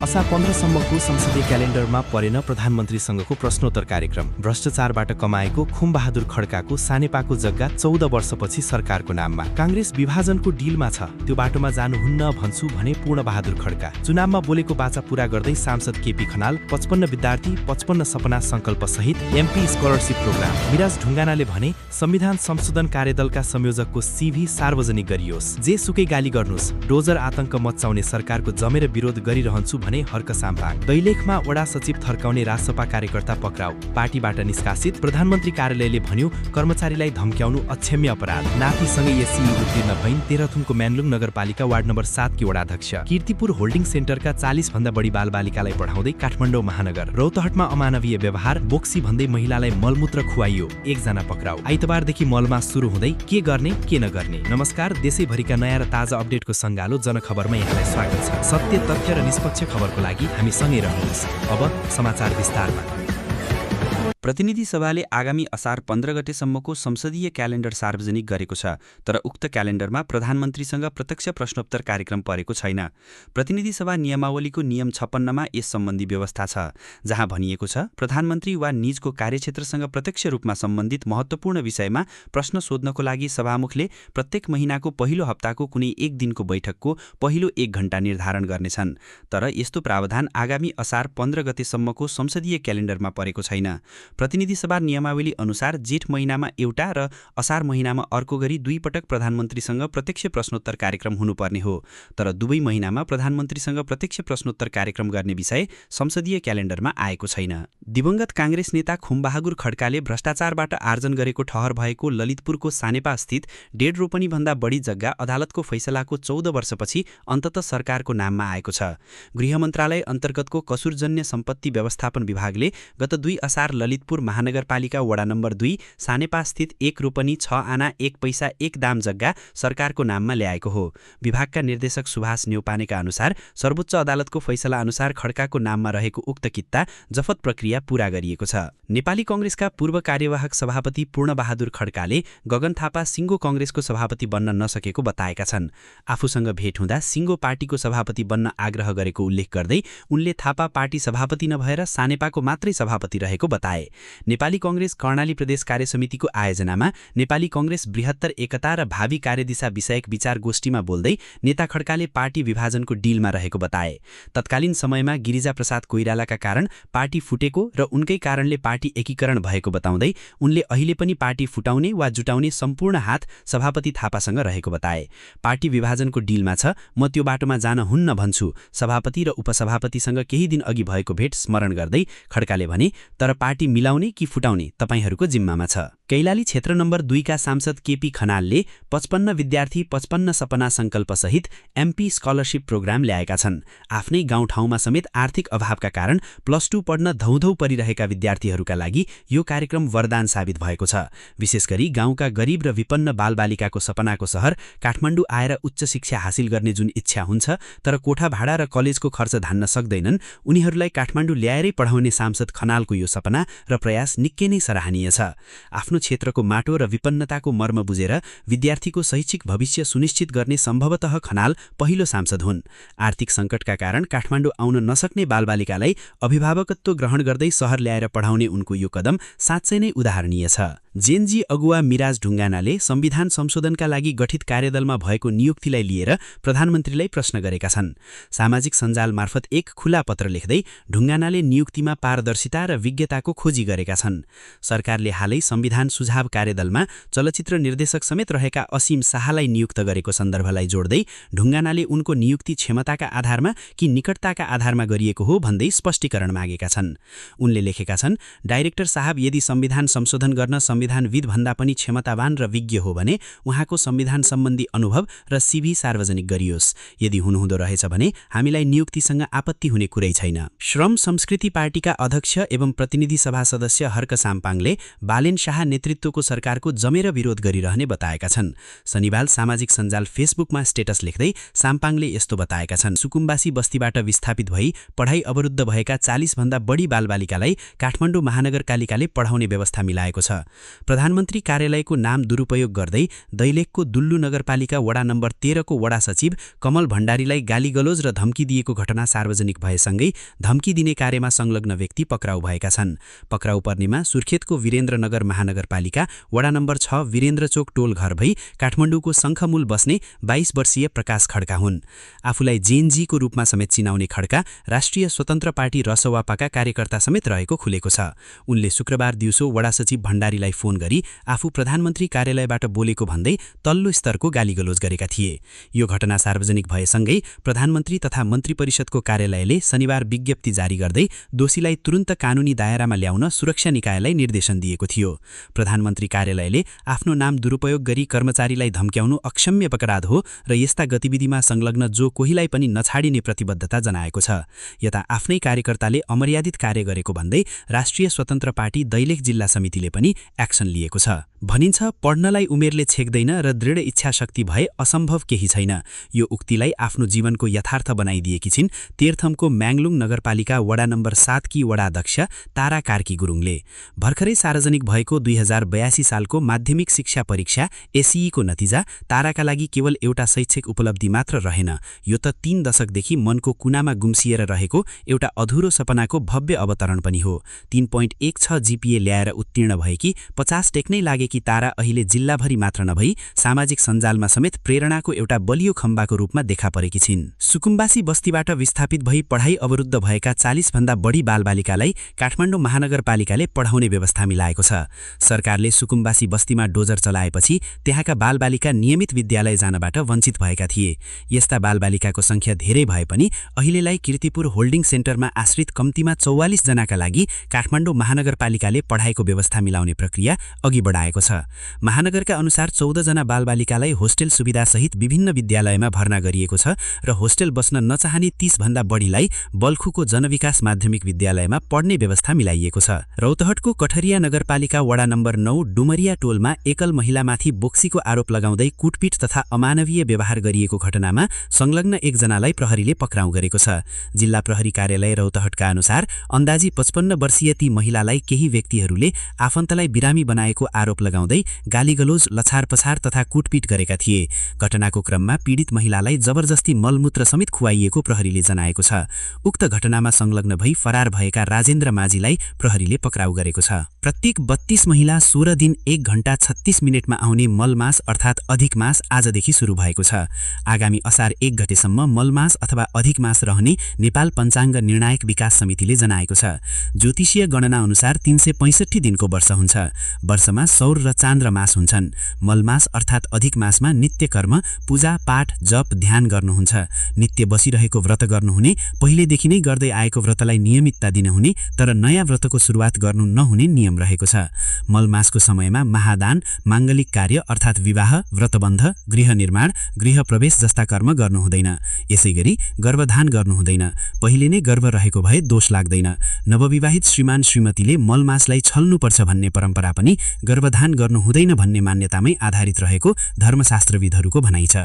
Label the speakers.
Speaker 1: असार 15 सम्मको संसदीय क्यालेन्डरमा परेन प्रधानमन्त्रीसँगको प्रश्नोत्तर कार्यक्रम। भ्रष्टाचारबाट कमाएको खुमबहादुर खड्काको सानेपाको जग्गा 14 वर्षपछि सरकारको नाममा। कांग्रेस विभाजनको डिलमा छ, त्यो बाटोमा जानुहुन्न भन्छु भने पूर्णबहादुर खड्का। चुनावमा बोलेको बाचा पूरा गर्दै सांसद केपी खनाल 55 विद्यार्थी 55 सपना संकल्प सहित एमपी स्कलरशिप प्रोग्राम। मिराज ढुङ्गानाले भने संविधान संशोधन कार्यदलका संयोजकको सीभी सार्वजनिक गरियोस्। जे सुकै गाली गर्नुस्, डोजर आतंक मच्चाउने सरकारको जमेर विरोध गरिरहन्छु भने हर्क साम्पाङ। दैलेखमा वडा सचिव थर्काउने रासपा कार्यकर्ता पक्राउ। पार्टीबाट निष्कासित प्रधानमन्त्री कार्यालयले भन्यो कर्मचारीलाई धम्क्याउनु अक्षम्य अपराध। नातिसँगै एससीई उत्तीर्ण भइन् तेह्रथुमको म्यानलुङ नगरपालिका वार्ड नम्बर 7 की वडाध्यक्ष। कीर्तिपुर होल्डिङ सेन्टरका 40 भन्दा बढी बालबालिकालाई पढाउँदै काठमाडौँ महानगर। रौतहटमा अमानवीय व्यवहार, बोक्सी भन्दै महिलालाई मलमूत्र खुवाइयो, एकजना पक्राउ। आइतबारदेखि मलमा सुरु हुँदै के गर्ने के नगर्ने। नमस्कार, देशैभरिका नयाँ र ताजा अपडेटको सङ्गालो जनखबरमा यहाँलाई स्वागत छ। सत्य, तथ्य र निष्पक्ष खबरको लागि हामी सँगै रहनुहोस्। अब समाचार विस्तारमा।
Speaker 2: प्रतिनिधि सभाले आगामी असार 15 गतेसम्मको संसदीय क्यालेन्डर सार्वजनिक गरेको छ, तर उक्त क्यालेन्डरमा प्रधानमन्त्रीसँग प्रत्यक्ष प्रश्नोत्तर कार्यक्रम परेको छैन। प्रतिनिधि सभा नियमावलीको नियम 56 मा यस सम्बन्धी व्यवस्था छ, जहाँ भनिएको छ प्रधानमन्त्री वा निजको कार्यक्षेत्रसँग प्रत्यक्ष रूपमा सम्बन्धित महत्त्वपूर्ण विषयमा प्रश्न सोध्नको लागि सभामुखले प्रत्येक महिनाको पहिलो हप्ताको कुनै एक दिनको बैठकको पहिलो 1 घण्टा निर्धारण गर्नेछन्। तर यस्तो प्रावधान आगामी असार 15 गतेसम्मको संसदीय क्यालेन्डरमा परेको छैन। प्रतिनिधि सभा नियमावली अनुसार जेठ महिनामा एउटा र असार महिनामा अर्को गरी 2 पटक प्रधानमन्त्रीसँग प्रत्यक्ष प्रश्नोत्तर कार्यक्रम हुनुपर्ने हो, तर दुवै महिनामा प्रधानमन्त्रीसँग प्रत्यक्ष प्रश्नोत्तर कार्यक्रम गर्ने विषय संसदीय क्यालेन्डरमा आएको छैन। दिवंगत कांग्रेस नेता खुमबहादुर खड्काले भ्रष्टाचारबाट आर्जन गरेको ठहर भएको ललितपुरको सानेपा स्थित 1.5 रोपनी भन्दा बढी जग्गा अदालतको फैसलाको 14 वर्षपछि अन्ततः सरकारको नाममा आएको छ। गृह मन्त्रालय अन्तर्गतको कसुरजन्य सम्पत्ति व्यवस्थापन विभागले गत 2 असार ललितपुर महानगरपालिका वडा नम्बर 2 सानेपा स्थित 1 रोपनी 6 आना 1 पैसा 1 दाम जग्गा सरकारको नाममा ल्याएको हो। विभागका निर्देशक सुभाष न्यौपानेका अनुसार सर्वोच्च अदालतको फैसला अनुसार खड्काको नाममा रहेको उक्त कित्ता जफत प्रक्रिया पूरा गरिएको छ। नेपाली कांग्रेसका पूर्व कार्यवाहक सभापति पूर्णबहादुर खड्काले गगन थापा सिङ्गो कांग्रेसको सभापति बन्न नसकेको बताएका छन्। आफूसँग भेट हुँदा सिङ्गो पार्टीको सभापति बन्न आग्रह गरेको उल्लेख गर्दै उनले थापा पार्टी सभापति नभएर सानेपाको मात्रै सभापति रहेको बताए। नेपाली कांग्रेस कर्णाली प्रदेश कार्य समितिको आयोजनामा नेपाली कांग्रेस बृहत्तर एकता र भावी कार्यदिशा विषयक विचार गोष्ठीमा बोल्दै नेता खड्काले पार्टी विभाजनको डिलमा रहेको बताए। तत्कालीन समयमा गिरिजा प्रसाद कोइरालाका कारण पार्टी फुटेको र उनकै कारणले पार्टी एकीकरण भएको बताउँदै उनले अहिले पनि पार्टी फुटाउने वा जुटाउने सम्पूर्ण हात सभापति थापासँग रहेको बताए। पार्टी विभाजनको डिलमा छ, म त्यो बाटोमा जान हुन्न भन्छु। सभापति र उपसभापतिसँग केही दिन अघि भएको भेट स्मरण गर्दै खड्काले भने, तर पार्टी मिलाउने कि फुटाउने तपाईहरूको जिम्मामा छ। कैलाली क्षेत्र नम्बर 2 का सांसद केपी खनालले 55 विद्यार्थी 55 सपना संकल्प सहित एमपी स्कलरशिप प्रोग्राम ल्याएका छन्। आफ्नै गाउँठाउँमा समेत आर्थिक अभावका कारण +2 पढ्न धौधौ परिरहेका विद्यार्थीहरूका लागि यो कार्यक्रम वरदान साबित भएको छ। विशेष गरी गाउँका गरिब र विपन्न बालबालिकाको सपनाको सहर काठमाडौँ आएर उच्च शिक्षा हासिल गर्ने जुन इच्छा हुन्छ, तर कोठा भाडा र कलेजको खर्च धान्न सक्दैनन्, उनीहरूलाई काठमाडौँ ल्याएरै पढाउने सांसद खनालको यो सपना र प्रयास निकै नै सराहनीय छ। आफ्नो क्षेत्रको माटो र विपन्नताको मर्म बुझेर विद्यार्थीको शैक्षिक भविष्य सुनिश्चित गर्ने सम्भवतः खनाल पहिलो सांसद हुन्। आर्थिक सङ्कटका कारण काठमाडौँ आउन नसक्ने बालबालिकालाई अभिभावकत्व ग्रहण गर्दै सहर ल्याएर पढाउने उनको यो कदम साँच्चै नै उदाहरणीय छ। जेनजी अगुवा मिराज ढुङ्गानाले संविधान संशोधनका लागि गठित कार्यदलमा भएको नियुक्तिलाई लिएर प्रधानमन्त्रीलाई प्रश्न गरेका छन्। सामाजिक सञ्जाल मार्फत एक खुला पत्र लेख्दै ढुङ्गानाले नियुक्तिमा पारदर्शिता र विज्ञताको खोजी गरेका छन्। सरकारले हालै संविधान सुझाव कार्यदलमा चलचित्र निर्देशक समेत रहेका असीम शाहलाई नियुक्त गरेको सन्दर्भलाई जोड्दै ढुङ्गानाले उनको नियुक्ति क्षमताका आधारमा कि निकटताका आधारमा गरिएको हो भन्दै स्पष्टीकरण मागेका छन्। उनले लेखेका छन्, डाइरेक्टर साहब यदि संविधान संशोधन गर्न संविधानविद भन्दा पनि क्षमतावान र विज्ञ हो भने उहाँको संविधान सम्बन्धी अनुभव र सीभी सार्वजनिक गरियोस्। यदि हुनुहुँदो रहेछ भने हामीलाई नियुक्तिसँग आपत्ति हुने कुरै छैन। श्रम संस्कृति पार्टीका अध्यक्ष एवं प्रतिनिधि सभा सदस्य हर्क साम्पाङले बालेन शाह नेतृत्वको सरकारको जमेर विरोध गरिरहने बताएका छन्। शनिबार सामाजिक सञ्जाल फेसबुकमा स्टेटस लेख्दै साम्पाङले यस्तो बताएका छन्, सुकुम्बासी बस्तीबाट विस्थापित भई पढाइ अवरुद्ध भएका 40 भन्दा बढी बालबालिकालाई काठमाडौँ महानगरपालिकाले पढाउने व्यवस्था मिलाएको छ। प्रधानमन्त्री कार्यालयको नाम दुरुपयोग गर्दै दैलेखको दुल्लु नगरपालिका वडा नम्बर 13 को वडा सचिव कमल भण्डारीलाई गालीगलोज र धम्की दिएको घटना सार्वजनिक भएसँगै धम्की दिने कार्यमा संलग्न व्यक्ति पक्राउ भएका छन्। पक्राउ पर्नेमा सुर्खेतको वीरेन्द्रनगर महानगरपालिका वडा नम्बर 6 वीरेन्द्रचोक टोल घर भई काठमाडौँको शङ्खमूल बस्ने 22 वर्षीय प्रकाश खड्का हुन्। आफूलाई जेएनजीको रूपमा समेत चिनाउने खड्का राष्ट्रिय स्वतन्त्र पार्टी रसवापाका कार्यकर्ता समेत रहेको खुलेको छ। उनले शुक्रबार दिउँसो वडा सचिव भण्डारीलाई फोन गरी आफू प्रधानमन्त्री कार्यालयबाट बोलेको भन्दै तल्लो स्तरको गालीगलोज गरेका थिए। यो घटना सार्वजनिक भएसँगै प्रधानमन्त्री तथा मन्त्री परिषदको कार्यालयले शनिबार विज्ञप्ति जारी गर्दै दोषीलाई तुरुन्त कानुनी दायरामा ल्याउन सुरक्षा निकायलाई निर्देशन दिएको थियो। प्रधानमन्त्री कार्यालयले आफ्नो नाम दुरुपयोग गरी कर्मचारीलाई धम्क्याउनु अक्षम्य अपराध हो र यस्ता गतिविधिमा संलग्न जो कोहीलाई पनि नछाडिने प्रतिबद्धता जनाएको छ। यता आफ्नै कार्यकर्ताले अमर्यादित कार्य गरेको भन्दै राष्ट्रिय स्वतन्त्र पार्टी दैलेख जिल्ला समितिले पनि एक्सन लिएको छ। भनिन्छ पढ्नलाई उमेरले छेक्दैन र दृढ इच्छा शक्ति भए असम्भव केही छैन। यो उक्तिलाई आफ्नो जीवनको यथार्थ बनाइदिएकी छिन् तेर्थमको म्याङलुङ नगरपालिका वडा नम्बर 7 की वडा अध्यक्ष तारा कार्की गुरुङले। भर्खरै सार्वजनिक भएको 2082 सालको माध्यमिक शिक्षा परीक्षा एसईई को नतिजा ताराका लागि केवल एउटा शैक्षिक उपलब्धि मात्र रहेन, यो त 3 दशकदेखि मनको कुनामा गुम्सिएर रहेको एउटा अधुरो सपनाको भव्य अवतरण पनि हो। 3.16 जीपीए ल्याएर उत्तीर्ण भएकी 50 टेक्नै लागेकी तारा अहिले जिल्लाभरि मात्र नभई सामाजिक सञ्जालमा समेत प्रेरणाको एउटा बलियो खम्बाको रूपमा देखा परेकी छिन्। सुकुम्बासी बस्तीबाट विस्थापित भई पढाइ अवरुद्ध भएका 40 भन्दा बढी बालबालिकालाई काठमाडौँ महानगरपालिकाले पढाउने व्यवस्था मिलाएको छ। सरकारले सुकुम्बासी बस्तीमा डोजर चलाएपछि त्यहाँका बालबालिका नियमित विद्यालय जानबाट वञ्चित भएका थिए। यस्ता बालबालिकाको संख्या धेरै भए पनि अहिलेलाई कीर्तिपुर होल्डिङ सेन्टरमा आश्रित कम्तीमा 44 जनाका लागि काठमाडौँ महानगरपालिकाले पढाइको व्यवस्था मिलाउने प्रक्रिया अघि बढाएको छ। महानगरका अनुसार 14 जना बालबालिकालाई होस्टेल सुविधासहित विभिन्न विद्यालयमा भर्ना गरिएको छ र होस्टेल बस्न नचाहने 30 भन्दा बढीलाई बल्खुको जनविकास माध्यमिक विद्यालयमा पढ्ने व्यवस्था मिलाइएको छ। रौतहटको कठरिया नगरपालिका वडा नम्बर 9 डुमरिया टोलमा एकल महिलामाथि बोक्सीको आरोप लगाउँदै कुटपिट तथा अमानवीय व्यवहार गरिएको घटनामा संलग्न एकजनालाई प्रहरीले पक्राउ गरेको छ। जिल्ला प्रहरी कार्यालय रौतहटका अनुसार अन्दाजी 55 वर्षीय ती महिलालाई केही व्यक्तिहरूले आफन्तलाई बिरामी बनाएको आरोप लगाउँदै गालीगलोज, लछारपछार तथा कुटपिट गरेका थिए। घटनाको क्रममा पीडित महिलालाई जबरजस्ती मलमूत्र समेत खुवाइएको प्रहरीले जनाएको छ। उक्त घटनामा संलग्न भई फरार भएका राजेन्द्र माझीलाई प्रहरीले पक्राउ गरेको छ। प्रत्येक 32 महिला 16 दिन 1 घण्टा 36 मिनेटमा आउने मलमास अर्थात् अधिक मास आजदेखि सुरु भएको छ। आगामी असार 1 गतेसम्म मलमास अथवा अधिक मास रहने नेपाल पञ्चाङ्ग निर्णायक विकास समितिले जनाएको छ। ज्योतिषीय गणना अनुसार 365 दिनको वर्ष हुन्छ। वर्षमा सौर र चान्द्र मास हुन्छन्। मलमास अर्थात् अधिक मासमा नित्य कर्म, पूजा पाठ, जप, ध्यान गर्नुहुन्छ। नित्य बसिरहेको व्रत गर्नुहुने, पहिलेदेखि नै गर्दै आएको व्रतलाई नियमितता दिनुहुने तर नयाँ व्रतको सुरुवात गर्नु नहुने नियम रहेको छ। मलमासको समयमा महादान, माङ्गलिक कार्य अर्थात् विवाह, व्रतबन्ध, गृह निर्माण, गृह प्रवेश जस्ता कर्म गर्नु हुँदैन। यसैगरी गर्भधान गर्नु हुँदैन। पहिले नै गर्भ रहेको भए दोष लाग्दैन। नवविवाहित श्रीमान श्रीमतीले मलमासलाई छल्नुपर्छ भन्ने परम्परा पनि गर्भधान गर्नु हुँदैन भन्ने मान्यतामै आधारित रहेको धर्मशास्त्रविदहरूको भनाइ छ।